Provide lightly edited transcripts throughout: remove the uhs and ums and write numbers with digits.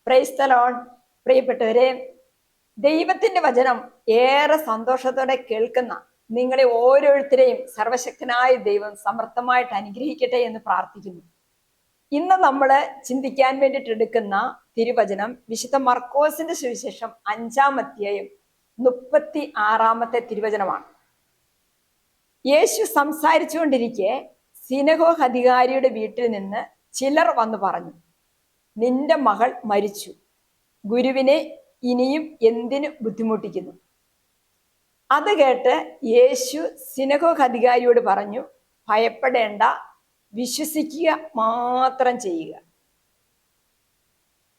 Praise the Lord. പ്രിയപ്പെട്ടവരെ, ദൈവത്തിന്റെ വചനം ഏറെ സന്തോഷത്തോടെ കേൾക്കുന്ന നിങ്ങളെ ഓരോരുത്തരെയും സർവശക്തനായ ദൈവം സമർത്ഥമായിട്ട് അനുഗ്രഹിക്കട്ടെ എന്ന് പ്രാർത്ഥിക്കുന്നു. ഇന്ന് നമ്മൾ ചിന്തിക്കാൻ വേണ്ടിയിട്ട് എടുക്കുന്ന തിരുവചനം വിശുദ്ധ മർക്കോസിന്റെ സുവിശേഷം 5-ാം അധ്യായം 36-ാമത്തെ തിരുവചനമാണ്. യേശു സംസാരിച്ചുകൊണ്ടിരിക്കെ സിനഗോഗ് അധികാരിയുടെ വീട്ടിൽ നിന്ന് ചിലർ വന്നു പറഞ്ഞു, നിന്റെ മകൾ മരിച്ചു, ഗുരുവിനെ ഇനിയും എന്തിനു ബുദ്ധിമുട്ടിക്കുന്നു? അത് കേട്ട് യേശു സിനഗോഗ് അധികാരിയോട് പറഞ്ഞു, ഭയപ്പെടേണ്ട, വിശ്വസിക്കുക മാത്രം ചെയ്യുക.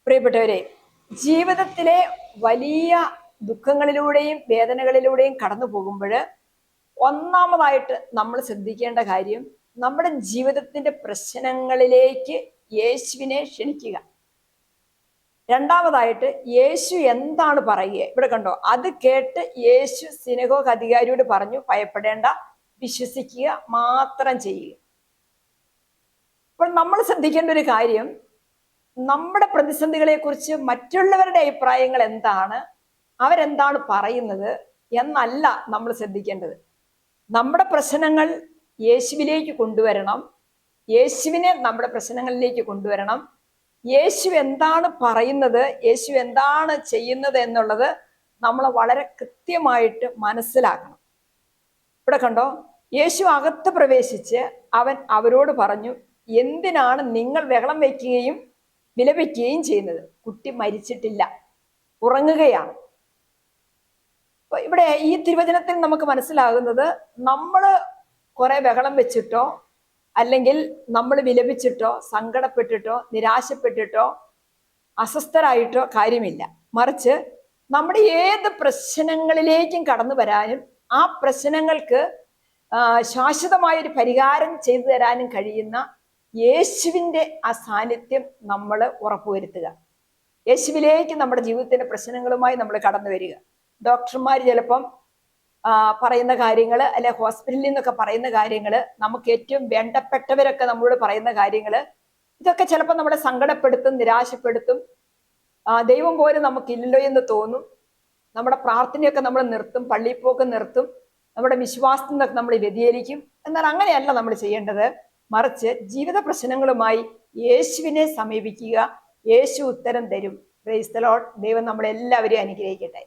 പ്രിയപ്പെട്ടവരെ, ജീവിതത്തിലെ വലിയ ദുഃഖങ്ങളിലൂടെയും വേദനകളിലൂടെയും കടന്നു പോകുമ്പോൾ ഒന്നാമതായിട്ട് നമ്മൾ ശ്രദ്ധിക്കേണ്ട കാര്യം, നമ്മുടെ ജീവിതത്തിന്റെ പ്രശ്നങ്ങളിലേക്ക് യേശുവിനെ ക്ഷണിക്കുക. രണ്ടാമതായിട്ട് യേശു എന്താണ് പറയുക? ഇവിടെ കണ്ടോ, അത് കേട്ട് യേശു സിനഗോഗ് അധികാരിയോട് പറഞ്ഞു, ഭയപ്പെടേണ്ട, വിശ്വസിക്കുക മാത്രം ചെയ്യുക. അപ്പോൾ നമ്മൾ ശ്രദ്ധിക്കേണ്ട ഒരു കാര്യം, നമ്മുടെ പ്രതിസന്ധികളെ കുറിച്ച് മറ്റുള്ളവരുടെ അഭിപ്രായങ്ങൾ എന്താണ്, അവരെന്താണ് പറയുന്നത് എന്നല്ല നമ്മൾ ശ്രദ്ധിക്കേണ്ടത്. നമ്മുടെ പ്രശ്നങ്ങൾ യേശുവിലേക്ക് കൊണ്ടുവരണം, യേശുവിനെ നമ്മുടെ പ്രശ്നങ്ങളിലേക്ക് കൊണ്ടുവരണം. യേശു എന്താണ് പറയുന്നത്, യേശു എന്താണ് ചെയ്യുന്നത് എന്നുള്ളത് നമ്മൾ വളരെ കൃത്യമായിട്ട് മനസ്സിലാക്കണം. ഇവിടെ കണ്ടോ, യേശു അകത്ത് പ്രവേശിച്ച് അവൻ അവരോട് പറഞ്ഞു, എന്തിനാണ് നിങ്ങൾ ബഹളം വയ്ക്കുകയും വിലപിക്കുകയും ചെയ്യുന്നത്? കുട്ടി മരിച്ചിട്ടില്ല, ഉറങ്ങുകയാണ്. ഇവിടെ ഈ തിരുവചനത്തിൽ നമുക്ക് മനസ്സിലാകുന്നത്, നമ്മൾ കുറെ ബഹളം വെച്ചിട്ടോ അല്ലെങ്കിൽ നമ്മൾ വിലപിച്ചിട്ടോ സങ്കടപ്പെട്ടിട്ടോ നിരാശപ്പെട്ടിട്ടോ അസ്വസ്ഥരായിട്ടോ കാര്യമില്ല. മറിച്ച് നമ്മുടെ ഏത് പ്രശ്നങ്ങളിലേക്കും കടന്നു വരാനും ആ പ്രശ്നങ്ങൾക്ക് ശാശ്വതമായൊരു പരിഹാരം ചെയ്തു തരാനും കഴിയുന്ന യേശുവിൻ്റെ ആ സാന്നിധ്യം നമ്മൾ ഉറപ്പുവരുത്തുക. യേശുവിലേക്ക് നമ്മുടെ ജീവിതത്തിന്റെ പ്രശ്നങ്ങളുമായി നമ്മൾ കടന്നു വരിക. ഡോക്ടർമാർ ചിലപ്പം പറയുന്ന കാര്യങ്ങൾ, അല്ലെ ഹോസ്പിറ്റലിൽ നിന്നൊക്കെ പറയുന്ന കാര്യങ്ങൾ, നമുക്ക് ഏറ്റവും വേണ്ടപ്പെട്ടവരൊക്കെ നമ്മളോട് പറയുന്ന കാര്യങ്ങൾ, ഇതൊക്കെ ചിലപ്പോൾ നമ്മളെ സങ്കടപ്പെടുത്തും, നിരാശപ്പെടുത്തും. ദൈവം പോലും നമുക്കില്ലല്ലോ എന്ന് തോന്നും. നമ്മുടെ പ്രാർത്ഥനയൊക്കെ നമ്മൾ നിർത്തും, പള്ളിപ്പോക്ക് നിർത്തും, നമ്മുടെ വിശ്വാസത്തിൽ നിന്നൊക്കെ നമ്മൾ വ്യതിചലിക്കും. എന്നാൽ അങ്ങനെയല്ല നമ്മൾ ചെയ്യേണ്ടത്. മറിച്ച് ജീവിത പ്രശ്നങ്ങളുമായി യേശുവിനെ സമീപിക്കുക. യേശു ഉത്തരം തരും. Praise the Lord. ദൈവം നമ്മളെല്ലാവരെയും അനുഗ്രഹിക്കട്ടെ.